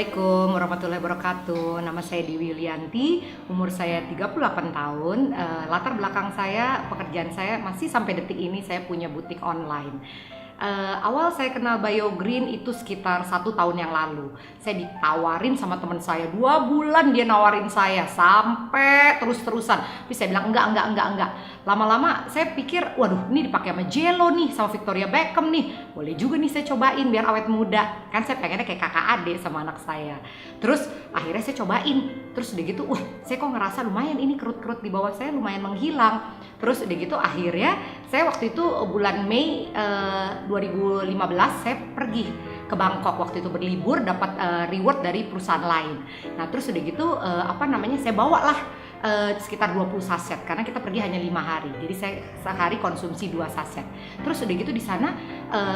Assalamualaikum warahmatullahi wabarakatuh. Nama saya Dewi Yulianti, umur saya 38 tahun. Latar belakang saya, pekerjaan saya masih sampai detik ini saya punya butik online. Awal saya kenal Biogreen itu sekitar 1 tahun yang lalu. Saya ditawarin sama teman saya, 2 bulan dia nawarin saya sampai terus-terusan. Tapi saya bilang enggak. Lama-lama saya pikir, waduh ini dipakai sama Jello nih, sama Victoria Beckham nih. Boleh juga nih saya cobain biar awet muda. Kan saya pengennya kayak kakak adik sama anak saya. Terus akhirnya saya cobain. Terus udah gitu, saya kok ngerasa lumayan ini kerut-kerut di bawah saya lumayan menghilang. Terus udah gitu akhirnya saya waktu itu bulan Mei 2015 saya pergi ke Bangkok, waktu itu berlibur, dapat reward dari perusahaan lain. Nah terus udah gitu saya bawa lah sekitar 20 saset karena kita pergi hanya 5 hari. Jadi saya sehari konsumsi 2 saset. Terus udah gitu di sana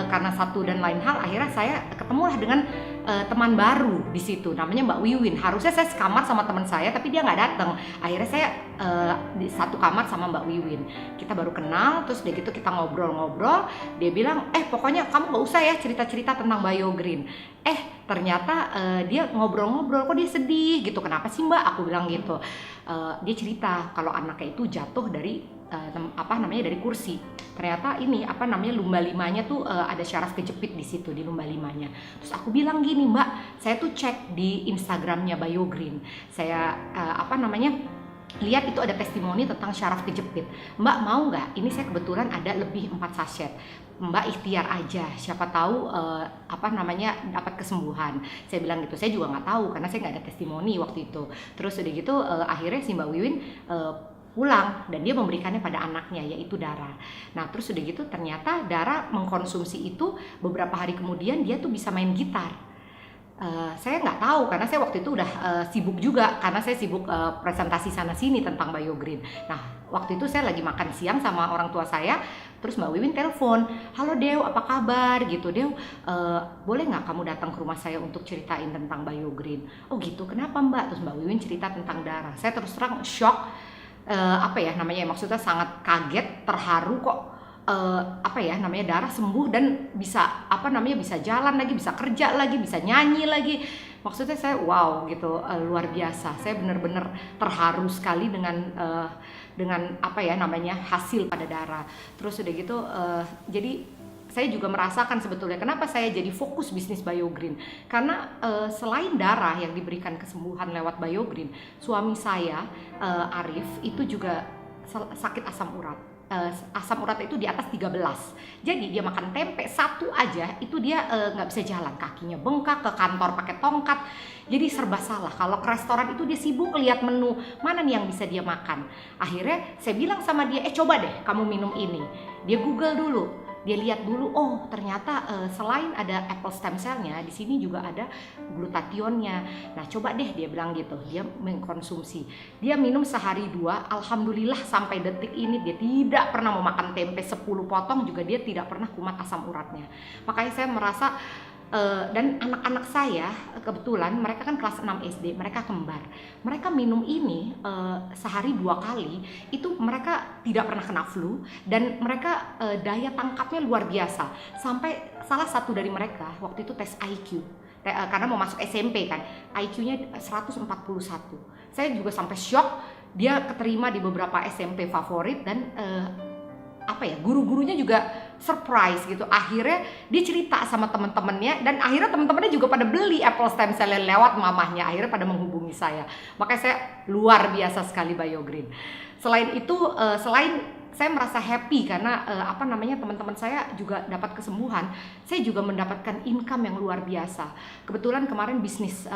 karena satu dan lain hal akhirnya saya ketemulah dengan teman baru di situ namanya Mbak Wiwin. Harusnya saya sekamar sama teman saya tapi dia nggak datang. Akhirnya saya di satu kamar sama Mbak Wiwin. Kita baru kenal, terus udah gitu kita ngobrol-ngobrol. Dia bilang, pokoknya kamu nggak usah ya cerita-cerita tentang Biogreen. Ternyata dia ngobrol-ngobrol, kok dia sedih gitu. Kenapa sih Mbak? Aku bilang gitu. Dia cerita kalau anaknya itu jatuh dari dari kursi. Ternyata ini lumba limanya tuh ada syaraf kejepit di situ di lumba limanya. Terus aku bilang gini, Mbak, saya tuh cek di Instagramnya Biogreen. Saya lihat itu ada testimoni tentang syaraf kejepit. Mbak mau nggak? Ini saya kebetulan ada lebih 4 saset. Mbak ikhtiar aja, siapa tahu dapat kesembuhan. Saya bilang gitu. Saya juga nggak tahu karena saya nggak ada testimoni waktu itu. Terus udah gitu akhirnya si Mbak Wiwin pulang dan dia memberikannya pada anaknya yaitu Dara. Nah terus udah gitu ternyata Dara mengkonsumsi itu beberapa hari kemudian dia tuh bisa main gitar. Saya nggak tahu karena saya waktu itu udah sibuk juga karena saya sibuk presentasi sana sini tentang Biogreen. Nah waktu itu saya lagi makan siang sama orang tua saya, terus Mbak Wiwin telepon, halo Dew apa kabar gitu. Dew boleh nggak kamu datang ke rumah saya untuk ceritain tentang Biogreen? Oh gitu, kenapa Mbak? Terus Mbak Wiwin cerita tentang Dara. Saya terus terang shock, maksudnya sangat kaget, terharu kok. Dara sembuh dan bisa bisa jalan lagi, bisa kerja lagi, bisa nyanyi lagi. Maksudnya saya wow gitu, luar biasa. Saya benar-benar terharu sekali dengan hasil pada Dara. Terus udah gitu jadi saya juga merasakan sebetulnya kenapa saya jadi fokus bisnis Biogreen. Karena selain Dara yang diberikan kesembuhan lewat Biogreen, suami saya Arif itu juga sakit asam urat. Asam urat itu di atas 13. Jadi dia makan tempe satu aja itu dia nggak bisa jalan, kakinya bengkak, ke kantor pakai tongkat. Jadi serba salah. Kalau ke restoran itu dia sibuk lihat menu mana nih yang bisa dia makan. Akhirnya saya bilang sama dia, coba deh kamu minum ini. Dia Google dulu. Dia lihat dulu, oh ternyata selain ada apple stem cell-nya, di sini juga ada glutathionnya. Nah coba deh dia bilang gitu, dia mengkonsumsi. Dia minum sehari 2, alhamdulillah sampai detik ini dia tidak pernah mau makan tempe 10 potong juga dia tidak pernah kumat asam uratnya. Makanya saya merasa dan anak-anak saya kebetulan mereka kan kelas 6 SD, mereka kembar. Mereka minum ini sehari 2 kali, itu mereka tidak pernah kena flu dan mereka daya tangkapnya luar biasa. Sampai salah satu dari mereka waktu itu tes IQ karena mau masuk SMP kan, IQ-nya 141. Saya juga sampai shock, dia keterima di beberapa SMP favorit dan guru-gurunya juga surprise gitu. Akhirnya dia cerita sama teman-temannya dan akhirnya teman-temannya juga pada beli apple stem cell lewat mamahnya, akhirnya pada menghubungi saya. Makanya saya luar biasa sekali Biogreen. Selain itu selain saya merasa happy karena teman-teman saya juga dapat kesembuhan, saya juga mendapatkan income yang luar biasa. Kebetulan kemarin bisnis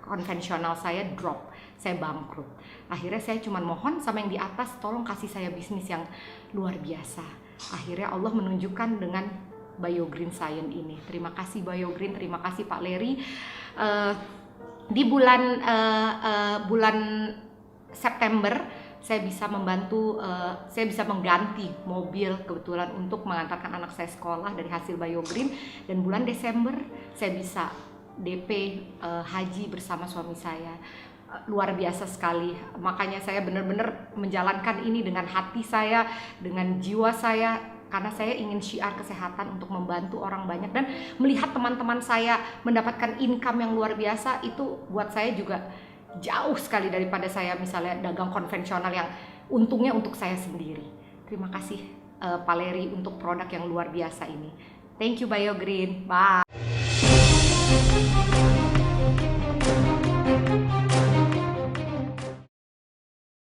konvensional saya drop, saya bangkrut. Akhirnya saya cuma mohon sama yang di atas, tolong kasih saya bisnis yang luar biasa. Akhirnya Allah menunjukkan dengan Biogreen Science ini. Terima kasih Biogreen, terima kasih Pak Leri. Di bulan September saya bisa membantu, saya bisa mengganti mobil kebetulan untuk mengantarkan anak saya sekolah dari hasil Biogreen. Dan bulan Desember saya bisa DP haji bersama suami saya. Luar biasa sekali. Makanya saya benar-benar menjalankan ini dengan hati saya, dengan jiwa saya. karena saya ingin syiar kesehatan untuk membantu orang banyak, dan melihat teman-teman saya mendapatkan income yang luar biasa, itu buat saya juga jauh sekali daripada saya misalnya dagang konvensional yang untungnya untuk saya sendiri. Terima kasih Pak Leri untuk produk yang luar biasa ini. Thank you BioGreen. Bye.